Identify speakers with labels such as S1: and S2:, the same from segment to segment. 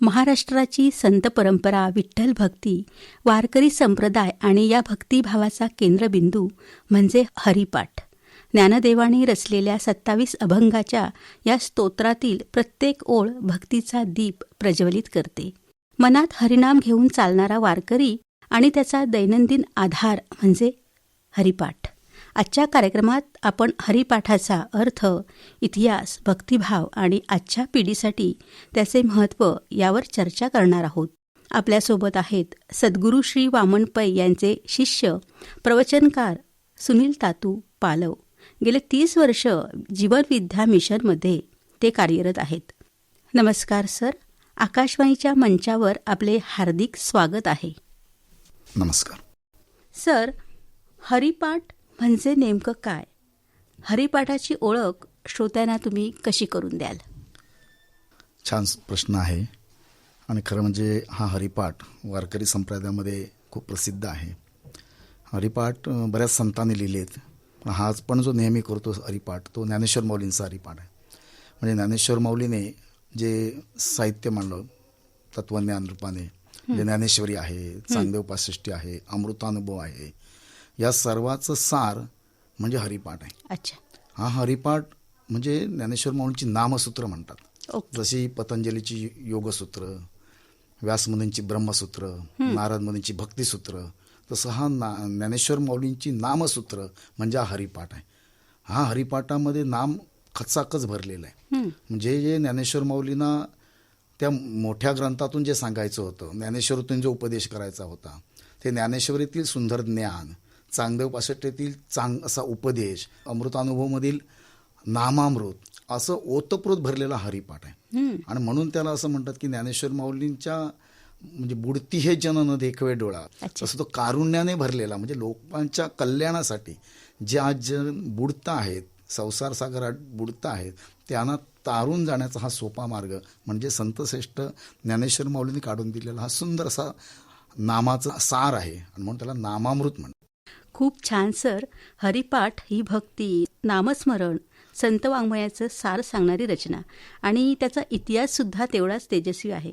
S1: महाराष्ट्राची संत परंपरा, विठ्ठल भक्ती, वारकरी संप्रदाय आणि या भक्तिभावाचा केंद्रबिंदू म्हणजे हरिपाठ. ज्ञानदेवाने रचलेल्या 27 अभंगाच्या या स्तोत्रातील प्रत्येक ओळ भक्तीचा दीप प्रज्वलित करते. मनात हरिनाम घेऊन चालणारा वारकरी आणि त्याचा दैनंदिन आधार म्हणजे हरिपाठ. आजच्या कार्यक्रमात आपण हरिपाठाचा अर्थ, इतिहास, भक्तिभाव आणि आजच्या पिढीसाठी त्याचे महत्त्व यावर चर्चा करणार आहोत. आपल्यासोबत आहेत सद्गुरू श्री वामन पै यांचे शिष्य, प्रवचनकार सुनील तातू पालव. गेले 30 वर्ष जीवनविद्या मिशनमध्ये ते कार्यरत आहेत. नमस्कार सर. आकाशवाणीच्या मंचावर आपले हार्दिक स्वागत आहे.
S2: नमस्कार
S1: सर. हरिपाठ म्हणजे नेमकं काय? हरिपाठाची ओळख श्रोत्यांना तुम्ही कशी करून द्याल?
S2: छान प्रश्न आहे. आणि खरं म्हणजे हा हरिपाठ वारकरी संप्रदायामध्ये खूप प्रसिद्ध आहे. हरिपाठ बऱ्याच संतांनी लिहिलेत. हाच पण जो नेहमी करतो हरिपाठ तो ज्ञानेश्वर माऊलींचा हरिपाठ आहे. म्हणजे ज्ञानेश्वर माऊलीने जे साहित्य मांडलं तत्वज्ञान रूपाने, म्हणजे ज्ञानेश्वरी आहे, चांगदेव पासष्टी आहे, अमृतानुभव आहे, या सर्वाचं सार म्हणजे हरिपाठ आहे.
S1: अच्छा.
S2: हा हरिपाठ म्हणजे ज्ञानेश्वर माऊलींची नामसूत्र म्हणतात.
S1: ओके.
S2: जशी पतंजलीची योगसूत्र, व्यासमुनींची ब्रह्मसूत्र, नारद मुनींची भक्तिसूत्र, तसं हा ज्ञानेश्वर माऊलींची नामसूत्र म्हणजे हा हरिपाठ आहे. हा हरिपाठामध्ये नाम खचाखच भरलेलं आहे. म्हणजे जे ज्ञानेश्वर माऊलींना त्या मोठ्या ग्रंथातून जे सांगायचं होतं, ज्ञानेश्वरीतून जो उपदेश करायचा होता, ते ज्ञानेश्वरीतील सुंदर ज्ञान, चांगदेव पासष्टीतील असा उपदेश, अमृतानुभवमधील नामामृत, असं ओतप्रोत भरलेला हरिपाठ आहे. आणि म्हणून त्याला असं म्हणतात की ज्ञानेश्वर माऊलींच्या म्हणजे बुडती हे जन न देखवे डोळा, असं तो कारुण्याने भरलेला, म्हणजे लोकांच्या कल्याणासाठी जे आज जन बुडता आहेत, संसार सागरात बुडता आहेत, त्यांना तारून जाण्याचा हा सोपा मार्ग म्हणजे संतश्रेष्ठ ज्ञानेश्वर माऊलींनी काढून दिलेला हा सुंदर असा नामाचा सार आहे. आणि म्हणून त्याला नामामृत म्हणतात.
S1: खूप छान सर. हरिपाठ ही भक्ती, नामस्मरण, संत वाङ्मयाचं सार सांगणारी रचना आणि त्याचा इतिहाससुद्धा तेवढाच तेजस्वी आहे.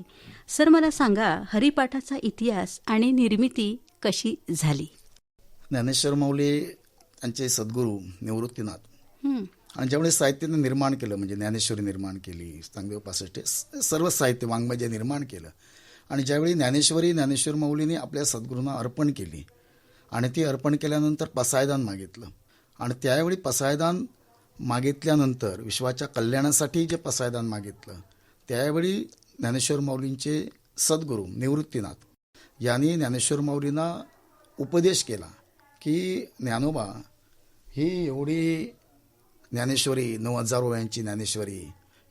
S1: सर, मला सांगा, हरिपाठाचा इतिहास आणि निर्मिती कशी झाली?
S2: ज्ञानेश्वर माऊली यांचे सद्गुरू निवृत्तीनाथ आणि ज्यावेळेस साहित्याने निर्माण केलं, म्हणजे ज्ञानेश्वरी निर्माण केली, चांगदेव पासष्टी, सर्व साहित्य वाङ्मय जे निर्माण केलं, आणि ज्यावेळी ज्ञानेश्वर माऊलीने आपल्या सद्गुरूंना अर्पण केली आणि ती अर्पण केल्यानंतर पसायदान मागितलं, आणि त्यावेळी पसायदान मागितल्यानंतर विश्वाच्या कल्याणासाठी जे पसायदान मागितलं, त्यावेळी ज्ञानेश्वर माऊलींचे सद्गुरू निवृत्तीनाथ यांनी ज्ञानेश्वर माऊलींना उपदेश केला की ज्ञानोबा, ही एवढी ज्ञानेश्वरी 9,000 ओव्यांची ज्ञानेश्वरी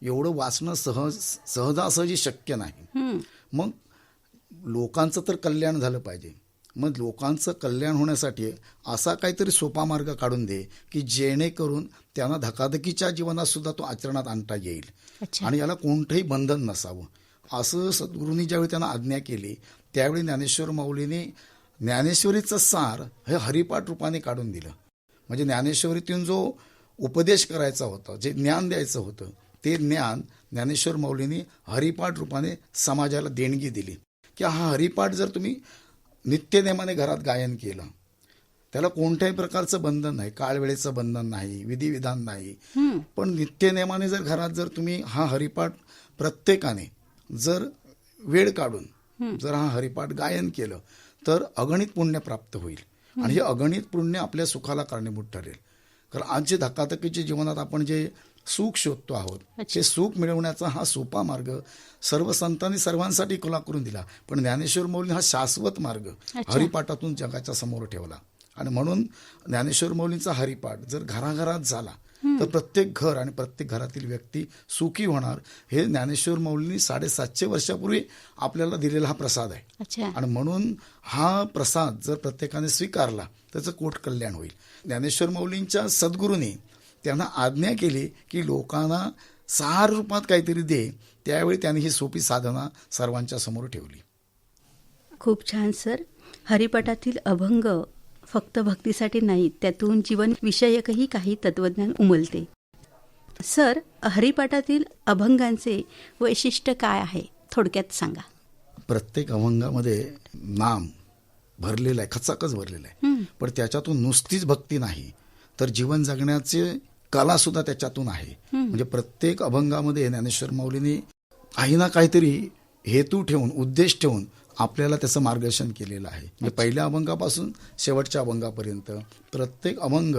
S2: एवढं वाचणं सहजासहजी शक्य नाही. मग लोकांचं तर कल्याण झालं पाहिजे. मग लोकांचं कल्याण होण्यासाठी असा काहीतरी सोपा मार्ग काढून दे की जेणेकरून त्यांना धकाधकीच्या जीवनात सुद्धा तो आचरणात आणता येईल. आणि याला कोणतंही बंधन नसावं, असं सद्गुरूंनी ज्यावेळी त्यांना आज्ञा केली, त्यावेळी ज्ञानेश्वर माऊलीने ज्ञानेश्वरीचं सार हे हरिपाठ रूपाने काढून दिलं. म्हणजे ज्ञानेश्वरीतून जो उपदेश करायचा होता, जे ज्ञान द्यायचं होतं, ते ज्ञान ज्ञानेश्वर माऊलींनी हरिपाठ रूपाने समाजाला देणगी दिली. की हा हरिपाठ जर तुम्ही नित्यनेमाने घरात गायन केलं, त्याला कोणत्याही प्रकारचं बंधन नाही, काळवेळेचं बंधन नाही, विधिविधान नाही, पण नित्यनेमाने जर घरात जर तुम्ही हा हरिपाठ प्रत्येकाने जर वेळ काढून जर हा हरिपाठ गायन केलं तर अगणित पुण्य प्राप्त होईल. आणि हे अगणित पुण्य आपल्या सुखाला कारणीभूत ठरेल. कारण आज जे धकाधकीच्या जीवनात आपण जे सुख शोधतो आहोत, ते सुख मिळवण्याचा हा सोपा मार्ग सर्व संतांनी सर्वांसाठी खुला करून दिला, पण ज्ञानेश्वर माऊलींनी हा शाश्वत मार्ग हरिपाठातून जगाच्या समोर ठेवला. आणि म्हणून ज्ञानेश्वर माऊलींचा हरिपाठ जर घराघरात झाला तर प्रत्येक घर आणि प्रत्येक घरातील व्यक्ती सुखी होणार. हे ज्ञानेश्वर माऊलींनी 750 वर्षापूर्वी आपल्याला दिलेला हा प्रसाद आहे. आणि म्हणून हा प्रसाद जर प्रत्येकाने स्वीकारला त्याचं कोट कल्याण होईल. ज्ञानेश्वर माऊलींच्या सद्गुरूंनी त्यांना आज्ञा केली की लोकांना सार रूपात काहीतरी दे. त्यावेळी त्यांनी ही सोपी साधना सर्वांच्या समोर ठेवली.
S1: खूप छान सर. हरिपाठातील अभंग फक्त भक्तीसाठी नाहीत, त्यातून जीवन विषयकही काही तत्वज्ञान उमलते. सर, हरिपाठातील अभंगांचे वैशिष्ट्य काय आहे थोडक्यात सांगा.
S2: प्रत्येक अभंगामध्ये नाम भरलेलं आहे, खचाखच भरलेलं आहे. पण त्याच्यातून नुसतीच भक्ती नाही, तर जीवन जगण्याचे कला सुद्धा त्याच्यातून आहे. म्हणजे प्रत्येक अभंगामध्ये ज्ञानेश्वर माऊलींनी काही ना काहीतरी हेतू ठेवून, उद्देश ठेवून आपल्याला त्याचं मार्गदर्शन केलेलं आहे. म्हणजे पहिल्या अभंगापासून शेवटच्या अभंगापर्यंत प्रत्येक अभंग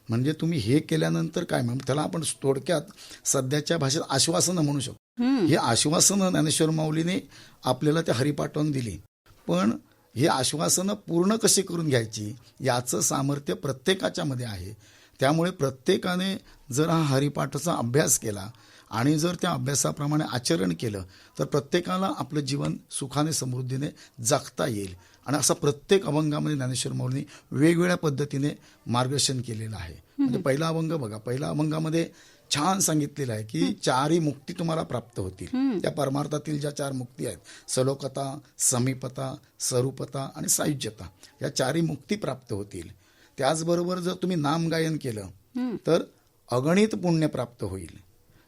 S2: म्हणजे तुम्ही हे केल्यानंतर काय, म्हणजे त्याला आपण थोडक्यात सध्याच्या भाषेत आश्वासनं म्हणू शकतो. ही आश्वासनं ज्ञानेश्वर माऊलीने आपल्याला त्या हरिपाठातून दिली. पण ही आश्वासनं पूर्ण कशी करून घ्यायची याचं सामर्थ्य प्रत्येकाच्या मध्ये आहे. त्यामुळे प्रत्येकाने जर हा हरिपाठाचा अभ्यास केला आणि जर त्या अभ्यासाप्रमाणे आचरण केलं तर प्रत्येकाला आपलं जीवन सुखाने समृद्धीने जगता येईल. आणि असा प्रत्येक अभंगामध्ये ज्ञानेश्वर माऊलींनी वेगवेगळ्या पद्धतीने मार्गदर्शन केलेलं आहे. म्हणजे पहिला अभंग बघा, पहिल्या अभंगामध्ये छान सांगितलेलं आहे की चारही मुक्ती तुम्हाला प्राप्त होतील. त्या परमार्थातील ज्या 4 मुक्ती आहेत, सलोकता, समीपता, स्वरूपता आणि सायुज्यता, या 4ही मुक्ती प्राप्त होतील. त्याचबरोबर जर तुम्ही नामगायन केलं तर अगणित पुण्य प्राप्त होईल.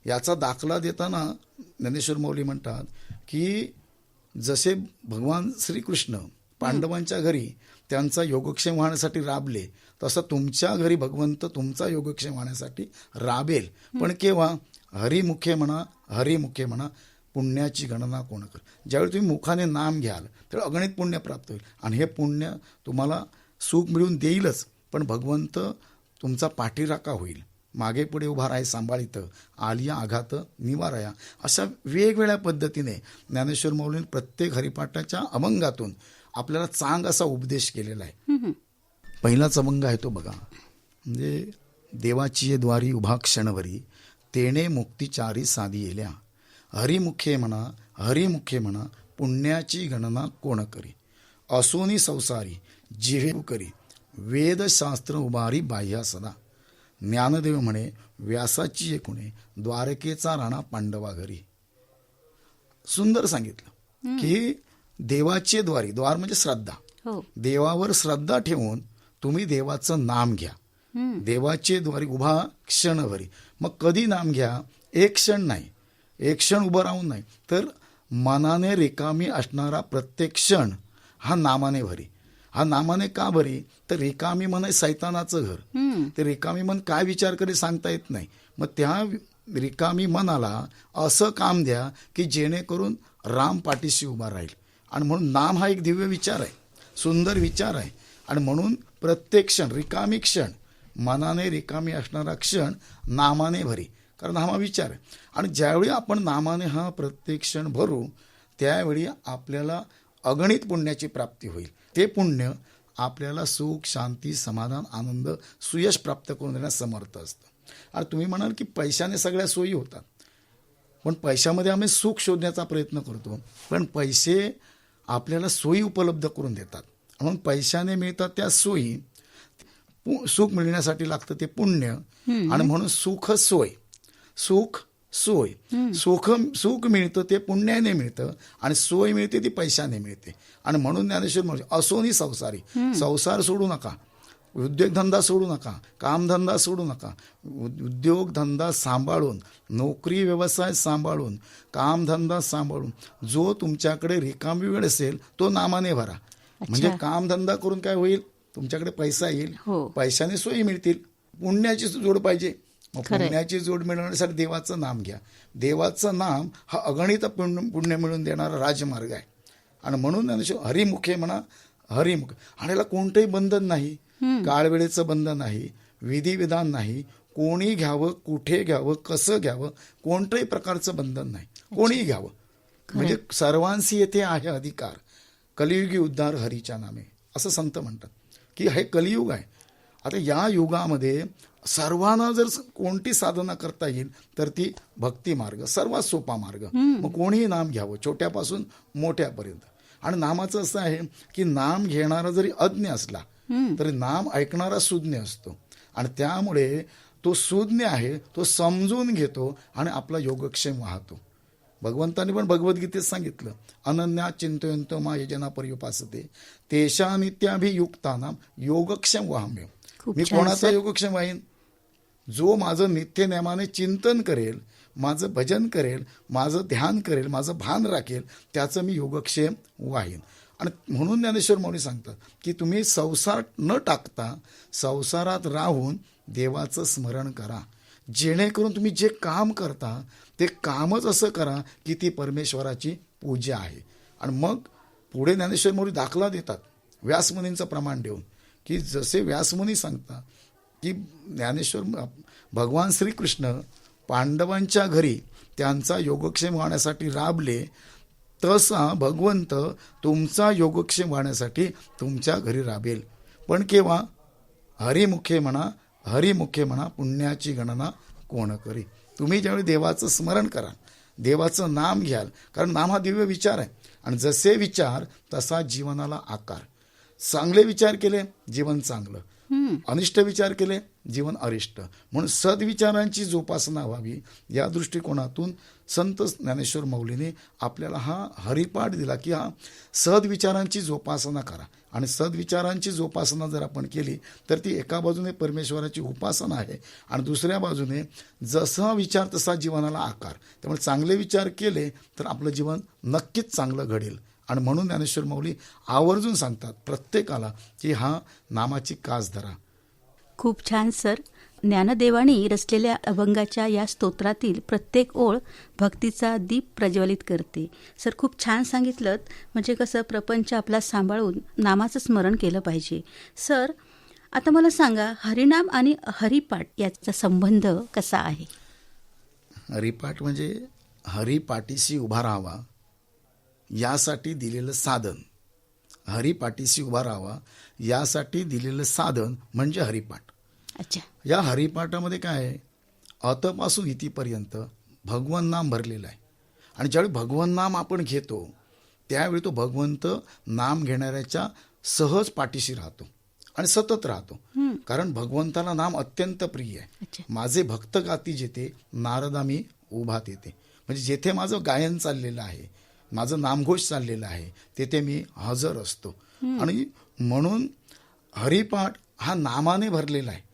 S2: याचा दाखला देताना ज्ञानेश्वर माऊली म्हणतात की जसे भगवान श्रीकृष्ण पांडवांच्या घरी त्यांचा योगक्षेम होण्यासाठी राबले, तसं तुमच्या घरी भगवंत तुमचा योगक्षेम होण्यासाठी राबेल. पण केव्हा? हरिमुखे म्हणा, हरिमुखे म्हणा, पुण्याची गणना कोण कर. ज्यावेळी तुम्ही मुखाने नाम घ्याल तर अगणित पुण्य प्राप्त होईल. आणि हे पुण्य तुम्हाला सुख मिळवून देईलच, पण भगवंत तुमचा पाठीराखा होईल. मागे पुढे उभा राहाय सांभाळित, आलिया आघात निवाराया. अशा वेगवेगळ्या पद्धतीने ज्ञानेश्वर माऊलींनी प्रत्येक हरिपाठाच्या अभंगातून आपल्याला चांग असा उपदेश केलेला आहे. पहिलाच अभंग आहे तो बघा, म्हणजे देवाची द्वारी उभा क्षणवरी, तेणे मुक्तिचारी साधी येल्या. हरिमुखे म्हणा, हरिमुखे म्हणा, पुण्याची गणना कोण करी. असोनी संसारी जिव्हे करी, वेदशास्त्र उभारी बाह्या सदा. ज्ञानदेव म्हणे व्यासाची एकुणे, द्वारकेचा राणा पांडवा घरी. सुंदर सांगितलं की देवाचे द्वारी, द्वार म्हणजे श्रद्धा, देवावर श्रद्धा ठेवून तुम्ही देवाचं नाम घ्या. देवाचे द्वारी उभा क्षणभरी. मग कधी नाम घ्या? एक क्षण नाही, एक क्षण उभं राहून नाही, तर मनाने रिकामी असणारा प्रत्येक क्षण हा नामाने भरी. हा नामाने का भरी? तर रिकामी मन आहे सैतानाचं घर. ते रिकामी मन काय विचार करे सांगता येत नाही. मग त्या रिकामी मनाला असं काम द्या की जेणेकरून राम पाठीशी उभा राहील. आणि म्हणून नाम हा एक दिव्य विचार आहे, सुंदर विचार आहे. आणि म्हणून प्रत्येक क्षण रिकामी क्षण, मनाने रिकामी असणारा क्षण नामाने भरी, कारण हा विचार आहे. आणि ज्यावेळी आपण नामाने हा प्रत्येक क्षण भरू त्यावेळी आपल्याला अगणित पुण्याची प्राप्ती होईल. ते पुण्य आपल्याला सुख, शांती, समाधान, आनंद, सुयश प्राप्त करून देण्यास समर्थ असतं. आणि तुम्ही म्हणाल की पैशाने सगळ्या सोयी होतात, पण पैशामध्ये आम्ही सुख शोधण्याचा प्रयत्न करतो, पण पैसे आपल्याला सोयी उपलब्ध करून देतात. म्हणून पैशाने मिळतात त्या सोयी, सुख मिळण्यासाठी लागतं ते पुण्य. आणि म्हणून सुख सोय, सुख सोय, सुख मिळतं ते पुण्याने मिळतं, आणि सोय मिळते ती पैशाने मिळते. आणि म्हणून ज्ञानेश्वर म्हणजे असोनी संसारी, संसार सोडू नका, उद्योगधंदा सोडू नका, कामधंदा सोडू नका. उद्योगधंदा सांभाळून, नोकरी व्यवसाय सांभाळून, कामधंदा सांभाळून जो तुमच्याकडे रिकामी वेळ असेल तो नामाने भरा. म्हणजे कामधंदा करून काय होईल? तुमच्याकडे पैसा येईल, पैशाने सोयी मिळतील. पुण्याची जोड पाहिजे, मग पुण्याची जोड मिळवण्यासाठी देवाचं नाम घ्या. देवाचं नाम हा अगणित पुण्य मिळवून देणारा राजमार्ग आहे. आणि म्हणून हरिमुखे म्हणा, हरिमुख. आणि याला कोणतंही बंधन नाही, काळवेळेचं बंधन नाही, विधिविधान नाही, कोणी घ्यावं, कुठे घ्यावं, कसं घ्यावं, कोणत्याही प्रकारचं बंधन नाही. कोणीही घ्यावं, म्हणजे सर्वांशी येथे आहे अधिकार. कलियुगी उद्धार हरीच्या नामे, असं संत म्हणतात की हे कलियुग आहे. आता या युगामध्ये सर्वांना जर कोणती साधना करता येईल तर ती भक्ती मार्ग, सर्वात सोपा मार्ग. मग कोणीही नाम घ्यावं, छोट्यापासून मोठ्यापर्यंत. आणि नामाचं असं आहे की नाम घेणारा जरी अज्ञ असला तरी नाम ऐकणारा सुज्ञ असतो. आणि त्यामुळे तो सुज्ञ आहे, तो समजून घेतो आणि आपला योगक्षेम वाहतो. भगवंतांनी पण भगवद्गीतेत सांगितलं, अनन्या चिंतयन्तो मा यजना पर्युपासते तेषां नित्याभियुक्तानां योगक्षेम वाहम्य. मी कोणाचा योगक्षेम वाहीन? जो माझं नित्यनेमाने चिंतन करेल, माझं भजन करेल, माझं ध्यान करेल, माझं भान राखेल, त्याचं मी योगक्षेम वाहीन. आणि म्हणून ज्ञानेश्वर माऊली सांगतात की तुम्ही संसार न टाकता संसारात राहून देवाचं स्मरण करा, जेणेकरून तुम्ही जे काम करता ते कामच असं करा की ती परमेश्वराची पूजा आहे. आणि मग पुढे ज्ञानेश्वर माऊली दाखला देतात व्यासमुनींचं प्रमाण देऊन, की जसे व्यासमुनी सांगतात की ज्ञानेश्वर भगवान श्रीकृष्ण पांडवांच्या घरी त्यांचा योगक्षेम वाहण्यासाठी राबले, तसा भगवंत तुमचा योगक्षेम वाहण्यासाठी तुमच्या घरी राबेल. पण केव्हा? हरिमुखे म्हणा पुण्याची गणना कोण करी. तुम्ही ज्यावेळी देवाचं स्मरण कराल, देवाचं नाम घ्याल, कारण नाम हा दिव्य विचार आहे. आणि जसे विचार तसा जीवनाला आकार. चांगले विचार केले जीवन चांगलं, अनिष्ट विचार केले जीवन अरिष्ट. म्हणून सद्विचारांची जोपासना व्हावी या दृष्टिकोनातून संत ज्ञानेश्वर माऊलीने आपल्याला हा हरिपाठ दिला की हा सद्विचारांची जोपासना करा. आणि सद्विचारांची जोपासना जर आपण केली तर ती एका बाजूने परमेश्वराची उपासना आहे आणि दुसऱ्या बाजूने जसा विचार तसा जीवनाला आकार. त्यामुळे चांगले विचार केले तर आपलं जीवन नक्कीच चांगलं घडेल. आणि म्हणून ज्ञानेश्वर माऊली आवर्जून सांगतात प्रत्येकाला की हा नामाची कास धरा.
S1: खूप छान सर. ज्ञानदेवानी रचलेल्या अभंगाच्या या स्तोत्रातील प्रत्येक ओळ भक्तीचा दीप प्रज्वलित करते. सर खूप छान सांगितलं. म्हणजे कसं प्रपंच आपला सांभाळून नामाचं स्मरण केलं पाहिजे. सर आता मला सांगा, हरिनाम आणि हरिपाठ याचा संबंध कसा आहे?
S2: हरिपाठ म्हणजे हरिपाठीशी उभा राहावा यासाठी दिलेलं साधन. हरिपाठीशी उभा राहावा यासाठी दिलेलं साधन म्हणजे हरिपाठ.
S1: अच्छा.
S2: या हरिपाठामध्ये काय आहे? अतपासून इतीपर्यंत भगवन नाम भरलेलं आहे. आणि ज्यावेळी भगवन नाम आपण घेतो त्यावेळी तो भगवंत नाम घेणाऱ्याच्या सहज पाठीशी राहतो आणि सतत राहतो. कारण भगवंताला नाम अत्यंत प्रिय आहे.
S1: अच्छा.
S2: माझे भक्त गाती जेथे नारदा मी उभात येते. म्हणजे जेथे माझं गायन चाललेलं आहे, माझं नामघोष चाललेला आहे, तेथे मी हजर असतो. आणि म्हणून हरिपाठ हा नामाने भरलेला आहे.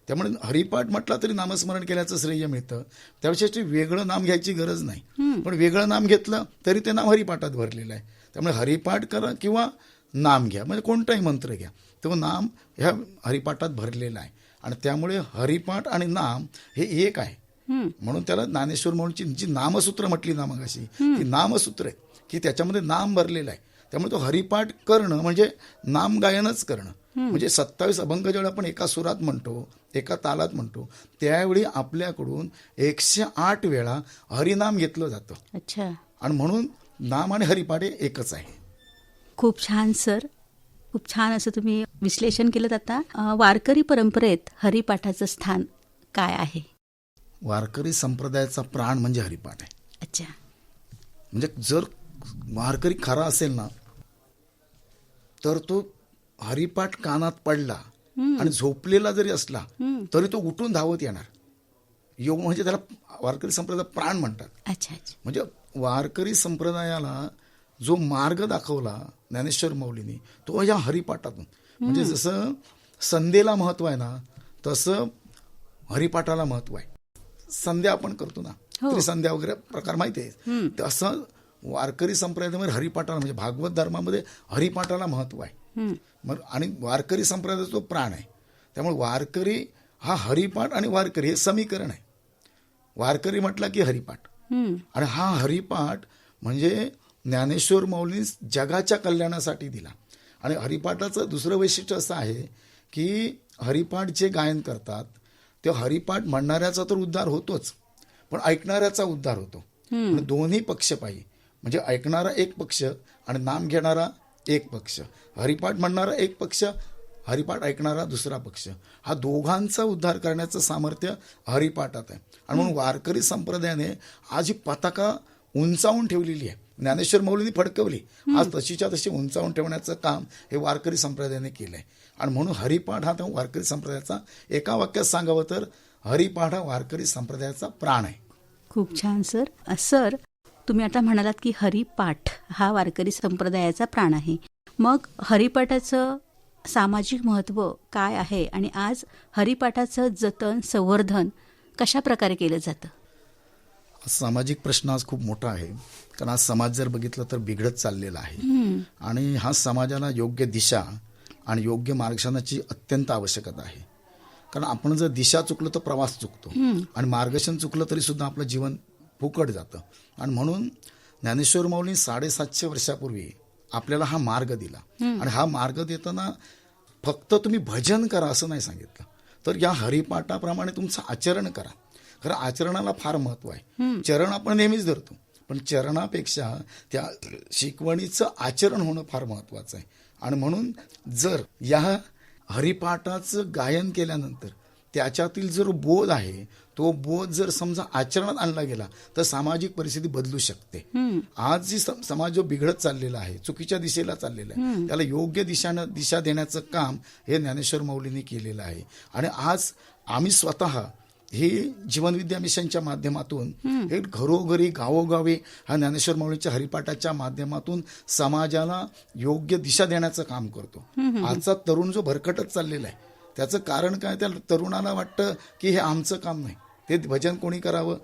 S2: त्यामुळे हरिपाठ म्हटला तरी नामस्मरण केल्याचं श्रेय मिळतं. त्याविषयी वेगळं नाम घ्यायची गरज नाही. पण वेगळं नाम घेतलं तरी ते नाम हरिपाठात भरलेलं आहे. त्यामुळे हरिपाठ करा किंवा नाम घ्या, म्हणजे कोणताही मंत्र घ्या, तो नाम ह्या हरिपाठात भरलेला आहे. आणि त्यामुळे हरिपाठ आणि नाम हे एक आहे. म्हणून त्याला ज्ञानेश्वर माऊलीची जी नामसूत्र म्हटली ना मगाशी, ती नामसूत्र आहे की त्याच्यामध्ये नाम भरलेलं आहे. त्यामुळे तो हरिपाठ करणं म्हणजे नाम गायनच करणं. म्हणजे 27 अभंग जेव्हा आपण एका सुरात म्हणतो, एका तालात म्हणतो, त्यावेळी आपल्याकडून 108 वेळा हरिनाम घेतलं जातं.
S1: अच्छा.
S2: आणि म्हणून नाम आणि हरिपाठ हे एकच आहे.
S1: खूप छान सर. खूप छान असं तुम्ही विश्लेषण केलं. आता वारकरी परंपरेत हरिपाठाचं स्थान काय आहे?
S2: वारकरी संप्रदायाचा प्राण म्हणजे हरिपाठ आहे.
S1: अच्छा.
S2: म्हणजे जर वारकरी खरा असेल ना तर तो हरिपाठ कानात पडला आणि झोपलेला जरी असला तरी तो उठून धावत येणार. योग म्हणजे त्याला वारकरी संप्रदाय प्राण म्हणतात.
S1: अच्छा अच्छा.
S2: म्हणजे वारकरी संप्रदायाला जो मार्ग दाखवला ज्ञानेश्वर माऊलीने तो या हरिपाठातून. म्हणजे जसं संध्येला महत्व आहे ना तसं हरिपाठाला महत्व आहे. संध्या आपण करतो ना, त्रिसंध्या वगैरे प्रकार माहिती आहे. तसं वारकरी संप्रदायामध्ये हरिपाठाला म्हणजे भागवत धर्मामध्ये हरिपाठाला महत्व आहे. मग आणि वारकरी संप्रदायाचा तो प्राण आहे. त्यामुळे वारकरी हा हरिपाठ आणि वारकरी हे समीकरण आहे. वारकरी म्हटला की हरिपाठ. आणि हा हरिपाठ म्हणजे ज्ञानेश्वर माऊलींनी जगाच्या कल्याणासाठी दिला. आणि हरिपाठाचं दुसरं वैशिष्ट्य असं आहे की हरिपाठ जे गायन करतात ते हरिपाठ म्हणणाऱ्याचा तर उद्धार होतोच, पण ऐकणाऱ्याचा उद्धार होतो. दोन्ही पक्ष पाहिजे. म्हणजे ऐकणारा एक पक्ष आणि नाम घेणारा एक पक्ष. हरिपाठ म्हणणारा एक पक्ष, हरिपाठ ऐकणारा दुसरा पक्ष. हा दोघांचा उद्धार करण्याचं सामर्थ्य हरिपाठात आहे. आणि म्हणून वारकरी संप्रदायाने आज ही पताका उंचावून ठेवलेली आहे. ज्ञानेश्वर माऊलींनी फडकवली, आज तशीच्या तशी उंचावून ठेवण्याचं काम हे वारकरी संप्रदायाने केलं आहे. आणि म्हणून हरिपाठ हा वारकरी संप्रदायाचा एका वाक्यात सांगावं तर हरिपाठ हा वारकरी संप्रदायाचा प्राण आहे.
S1: खूप छान सर. सर तुम्ही आता म्हणालात की हरिपाठ हा वारकरी संप्रदायाचा प्राण आहे. मग हरिपाठाचं सामाजिक महत्त्व काय आहे आणि आज हरिपाठाचं जतन संवर्धन कशा प्रकारे केलं जातं?
S2: सामाजिक प्रश्न आज खूप मोठा आहे, कारण आज समाज जर बघितलं तर बिघडत चाललेला आहे आणि हा समाजाला योग्य दिशा आणि योग्य मार्गदर्शनाची अत्यंत आवश्यकता आहे. कारण आपण जर दिशा चुकलो तर प्रवास चुकतो आणि मार्गदर्शन चुकलं तरी सुद्धा आपलं जीवन फुकट जातं. आणि म्हणून ज्ञानेश्वर माऊली 750 वर्षापूर्वी आपल्याला हा मार्ग दिला आणि हा मार्ग देताना फक्त तुम्ही भजन करा असं नाही सांगितलं, तर या हरिपाठाप्रमाणे तुमचं आचरण करा. खरं आचरणाला फार महत्व आहे. चरण आपण नेहमीच धरतो, पण चरणापेक्षा त्या शिकवणीचं आचरण होणं फार महत्वाचं आहे. आणि म्हणून जर या हरिपाठाचं गायन केल्यानंतर त्याच्यातील जर बोध आहे तो बोध जर समजा आचरणात आणला गेला तर सामाजिक परिस्थिती बदलू शकते. आज जी समाज जो बिघडत चाललेला आहे, चुकीच्या दिशेला चाललेला आहे, त्याला योग्य दिशा देण्याचं काम हे ज्ञानेश्वर माऊलींनी केलेलं आहे. आणि आज आम्ही स्वतः हे जीवनविद्या मिशनच्या माध्यमातून हे घरोघरी गावोगावी हा ज्ञानेश्वर माऊलीच्या हरिपाठाच्या माध्यमातून समाजाला योग्य दिशा देण्याचं काम करतो. आजचा तरुण जो भरकटत चाललेला आहे त्याचं कारण काय? त्या तरुणाला वाटतं की हे आमचं काम नाही, ते भजन कोणी करावं,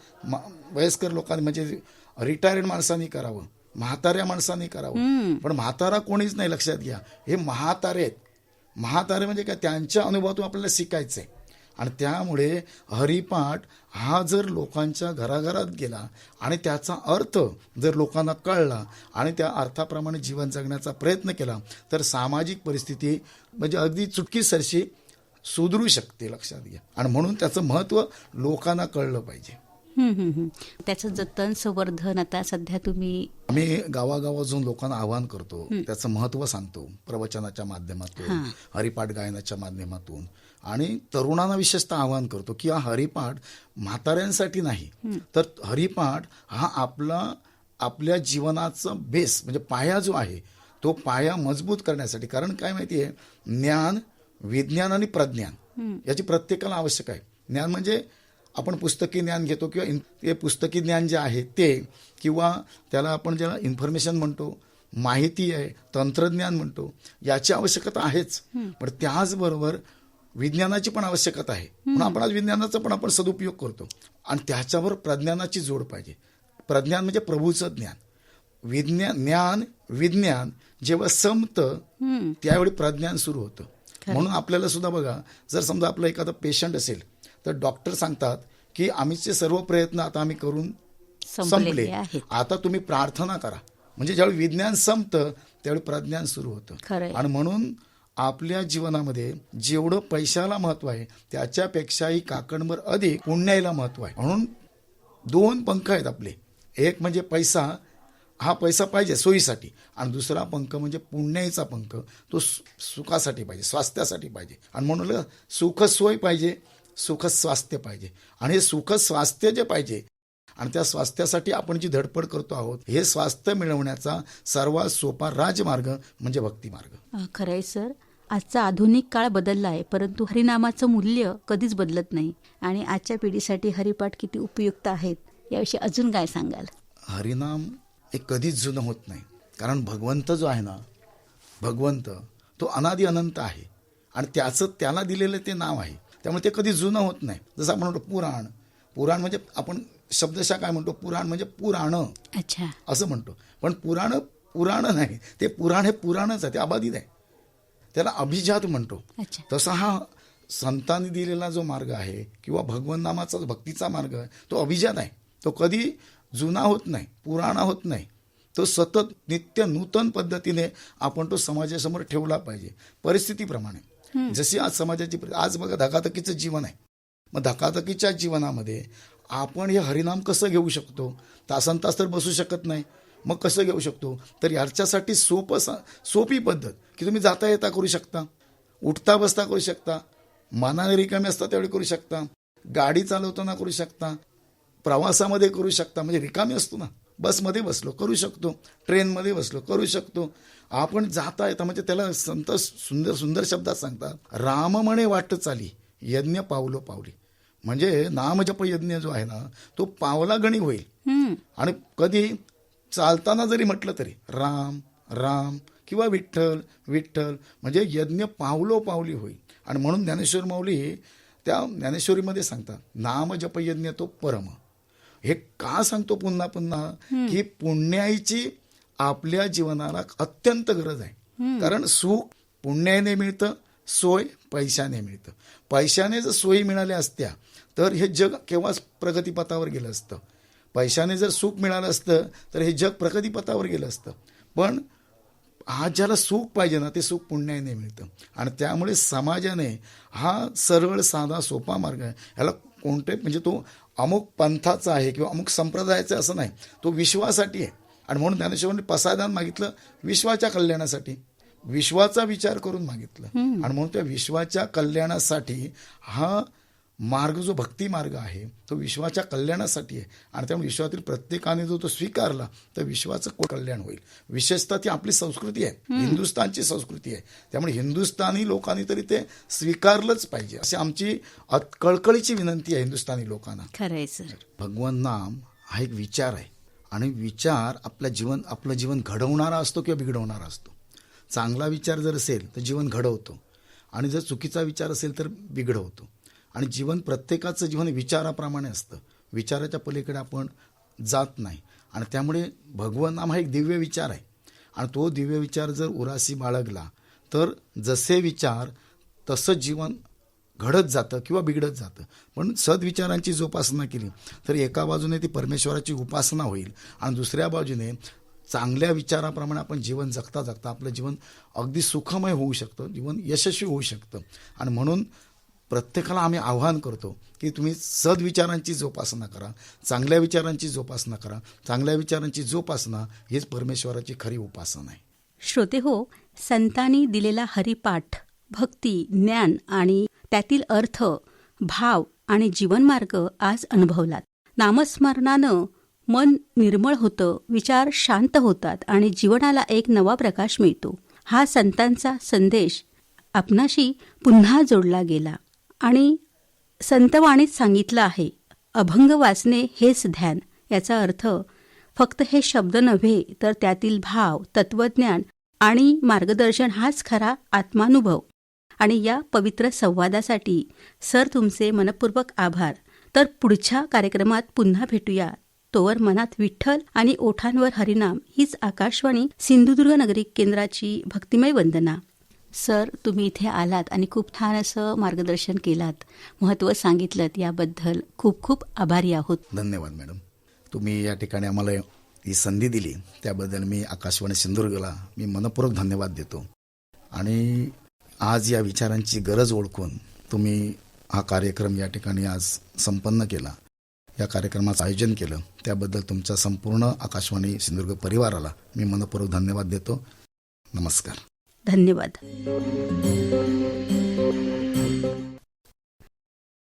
S2: वयस्कर लोकांनी म्हणजे रिटायर्ड माणसांनी करावं, म्हाताऱ्या माणसांनी करावं. पण म्हातारा कोणीच नाही, लक्षात घ्या. हे म्हातारे आहेत. म्हातारे म्हणजे काय? त्यांच्या अनुभवातून आपल्याला शिकायचं आहे. आणि त्यामुळे हरिपाठ हा जर लोकांच्या घराघरात गेला आणि त्याचा अर्थ जर लोकांना कळला आणि त्या अर्थाप्रमाणे जीवन जगण्याचा प्रयत्न केला तर सामाजिक परिस्थिती म्हणजे अगदी चुटकीसरशी सुधरू शकते, लक्षात घ्या. आणि म्हणून त्याचं महत्त्व लोकांना कळलं पाहिजे.
S1: त्याचं जतन संवर्धन आता सध्या
S2: आम्ही गावागावात जाऊन लोकांना आवाहन करतो, त्याचं महत्त्व सांगतो प्रवचनाच्या माध्यमातून, हरिपाठ गायनाच्या माध्यमातून. आणि तरुणांना विशेषतः आवाहन करतो की हा हरिपाठ म्हाताऱ्यांसाठी नाही, तर हरिपाठ हा आपल्या जीवनाचा बेस म्हणजे पाया जो आहे तो पाया मजबूत करण्यासाठी. कारण काय माहिती आहे, ज्ञान, विज्ञान आणि प्रज्ञान याची प्रत्येकाला आवश्यक आहे. ज्ञान म्हणजे आपण पुस्तकी ज्ञान घेतो किंवा ते पुस्तकी ज्ञान जे आहे ते, किंवा त्याला आपण ज्याला इन्फॉर्मेशन म्हणतो, माहिती आहे, तंत्रज्ञान म्हणतो, याची आवश्यकता आहेच. पण त्याचबरोबर विज्ञानाची पण आवश्यकता आहे. म्हणून आपण आज विज्ञानाचा पण आपण सदुपयोग करतो आणि त्याच्यावर प्रज्ञानाची जोड पाहिजे. प्रज्ञान म्हणजे प्रभूचं ज्ञान. ज्ञान विज्ञान जेव्हा संपतं त्यावेळी प्रज्ञान सुरू होतं. म्हणून आपल्याला सुद्धा बघा, जर समजा आपला एखादा पेशंट असेल तर डॉक्टर सांगतात की आमचे सर्व प्रयत्न आता आम्ही करून संपले, आता तुम्ही प्रार्थना करा. म्हणजे ज्यावेळी विज्ञान संपतं त्यावेळी प्रज्ञान सुरू होतं. आणि म्हणून आपल्या जीवनामध्ये जेवढं पैशाला महत्व आहे त्याच्यापेक्षाही काकणभर अधिक पुण्याला महत्व आहे. म्हणून 2 पंख आहेत आपले. एक म्हणजे पैसा, हा पैसा पाहिजे सोयीसाठी, आणि दुसरा पंख म्हणजे पुण्याचा पंख, तो सुखासाठी पाहिजे, स्वास्थ्यासाठी पाहिजे. आणि म्हणून सुख सोय पाहिजे, सुख स्वास्थ्य पाहिजे. आणि हे सुख स्वास्थ्य जे पाहिजे आणि त्या स्वास्थ्यासाठी आपण जी धडपड करतो आहोत, हे स्वास्थ्य मिळवण्याचा सर्वात सोपा राजमार्ग म्हणजे भक्ती मार्ग.
S1: खरंय सर. आजचा आधुनिक काळ बदलला आहे, परंतु हरिनामाचं मूल्य कधीच बदलत नाही. आणि आजच्या पिढीसाठी हरिपाठ किती उपयुक्त आहेत याविषयी अजून काय सांगाल?
S2: हरिनाम हे कधीच जुनं होत नाही. कारण भगवंत जो आहे ना, भगवंत तो अनादि अनंत आहे आणि त्याला दिलेलं ते नाव आहे. त्यामुळे ते कधी जुनं होत नाही. जसं आपण म्हणतो पुराण म्हणजे आपण शब्दशः काय म्हणतो, पुराण म्हणजे पुराण असं म्हणतो. पण पुराण नाही, ते पुराण हे पुराणच आहे, ते अबाधित आहे, त्याला अभिजात म्हणतो. तसा हा संतांनी दिलेला जो मार्ग आहे किंवा भगवंत नामाचा भक्तीचा मार्ग आहे तो अभिजात आहे. तो कधी जुना होत नाही, पुराणा होत नाही. तो सतत नित्य नूतन पद्धतीने आपण तो समाजासमोर ठेवला पाहिजे परिस्थितीप्रमाणे. जशी आज समाजाची आज बघा धकाधकीचं जीवन आहे. मग धकाधकीच्या जीवनामध्ये आपण हे हरिनाम कसं घेऊ शकतो? तासन तास तर बसू शकत नाही. मग कसं घेऊ शकतो? तर याच्यासाठी सोपी पद्धत की तुम्ही जाता येता करू शकता, उठता बसता करू शकता, मनाने रिकामे असता त्यावेळी करू शकता, गाडी चालवताना करू शकता, प्रवासामध्ये करू शकता. म्हणजे रिकामी असतो ना, बसमध्ये बसलो करू शकतो, ट्रेनमध्ये बसलो करू शकतो. आपण जाता येता म्हणजे त्याला संत सुंदर सुंदर शब्दात सांगतात, राम म्हणे वाट चाली यज्ञ पावलो पावली. म्हणजे नामजप यज्ञ जो आहे ना तो पावला गणी होईल. आणि कधी चालताना जरी म्हटलं तरी राम राम किंवा विठ्ठल विठ्ठल म्हणजे यज्ञ पावलोपावली होईल. आणि म्हणून ज्ञानेश्वर माऊली त्या ज्ञानेश्वरीमध्ये सांगतात, नाम जप यज्ञ तो परम. हे का सांगतो पुन्हा पुन्हा, की पुण्याईची आपल्या जीवनाला अत्यंत गरज आहे. कारण सुख पुण्याने मिळतं, सोय पैशाने मिळतं. पैशाने जर सोयी मिळाल्या असत्या तर हे जग केव्हाच प्रगतीपथावर गेलं असतं. पैशाने जर सुख मिळालं असतं तर हे जग प्रगतीपथावर गेलं असतं. पण आज ज्याला सुख पाहिजे ना, ते सुख पुण्याने मिळतं. आणि त्यामुळे समाजाने हा सरळ साधा सोपा मार्ग आहे. ह्याला कोणते म्हणजे तो अमुक पंथाचा आहे किंवा अमुक संप्रदायाचा असं नाही, तो विश्वासाठी आहे. आणि म्हणून ज्ञानेश्वरांनी पसायदान मागितलं विश्वाच्या कल्याणासाठी, विश्वाचा विचार करून मागितलं. आणि म्हणून त्या विश्वाच्या कल्याणासाठी हा मार्ग जो भक्ती मार्ग आहे तो विश्वाच्या कल्याणासाठी आहे. आणि त्यामुळे विश्वातील प्रत्येकाने जो तो स्वीकारला तर विश्वाचं कल्याण होईल. विशेषतः ती आपली संस्कृती आहे, हिंदुस्थानची संस्कृती आहे. त्यामुळे हिंदुस्थानी लोकांनी तरी ते स्वीकारलंच पाहिजे अशी आमची कळकळीची विनंती आहे हिंदुस्थानी लोकांना.
S1: खरंय सर.
S2: भगवान नाम हा एक विचार आहे. आणि विचार आपलं जीवन घडवणारा असतो किंवा बिघडवणारा असतो. चांगला विचार जर असेल तर जीवन घडवतो, आणि जर चुकीचा विचार असेल तर बिघडवतो. आणि जीवन प्रत्येकाचं जीवन विचाराप्रमाणे असतं, विचाराच्या पलीकडे आपण जात नाही. आणि त्यामुळे भगवान नाम हा एक दिव्य विचार आहे. आणि तो दिव्य विचार जर उरासी बाळगला तर जसे विचार तसं जीवन घडत जातं किंवा बिघडत जातं. पण सद्विचारांची जोपासना केली तर एका बाजूने ती परमेश्वराची उपासना होईल, आणि दुसऱ्या बाजूने चांगल्या विचाराप्रमाणे आपण जीवन जगता जगता आपलं जीवन अगदी सुखमय होऊ शकतं, जीवन यशस्वी होऊ शकतं. आणि म्हणून प्रत्येकाला आम्ही आवाहन करतो की तुम्ही सद्विचारांची जोपासना करा, चांगल्या विचारांची जोपासना करा. चांगल्या विचारांची जोपासना हीच परमेश्वराची खरी उपासना आहे.
S1: श्रोते हो, संतांनी दिलेला हरिपाठ, भक्ती, ज्ञान आणि त्यातील अर्थ, भाव आणि जीवनमार्ग आज अनुभवलात. नामस्मरणानं मन निर्मळ होतं, विचार शांत होतात आणि जीवनाला एक नवा प्रकाश मिळतो. हा संतांचा संदेश आपणाशी पुन्हा जोडला गेला. आणि संतवाणीत सांगितलं आहे, अभंग वाचणे हेच ध्यान. याचा अर्थ फक्त हे शब्द नव्हे तर त्यातील भाव, तत्वज्ञान आणि मार्गदर्शन हाच खरा आत्मानुभव. आणि या पवित्र संवादासाठी सर तुमचे मनपूर्वक आभार. तर पुढच्या कार्यक्रमात पुन्हा भेटूया. तोवर मनात विठ्ठल आणि ओठांवर हरिनाम हीच आकाशवाणी सिंधुदुर्ग नगरी केंद्राची भक्तिमय वंदना. सर, तुम्ही इथे आलात आणि खूप छान असं मार्गदर्शन केलात, महत्त्व सांगितलं, याबद्दल खूप खूप आभारी आहोत.
S2: धन्यवाद मॅडम. तुम्ही या ठिकाणी आम्हाला ही संधी दिली त्याबद्दल मी आकाशवाणी सिंधुदुर्गला मी मनपूर्वक धन्यवाद देतो. आणि आज या विचारांची गरज ओळखून तुम्ही हा कार्यक्रम या ठिकाणी आज संपन्न केला, या कार्यक्रमाचं आयोजन केलं, त्याबद्दल तुमच्या संपूर्ण आकाशवाणी सिंधुदुर्ग परिवाराला मी मनपूर्वक धन्यवाद देतो. नमस्कार.
S1: धन्यवाद.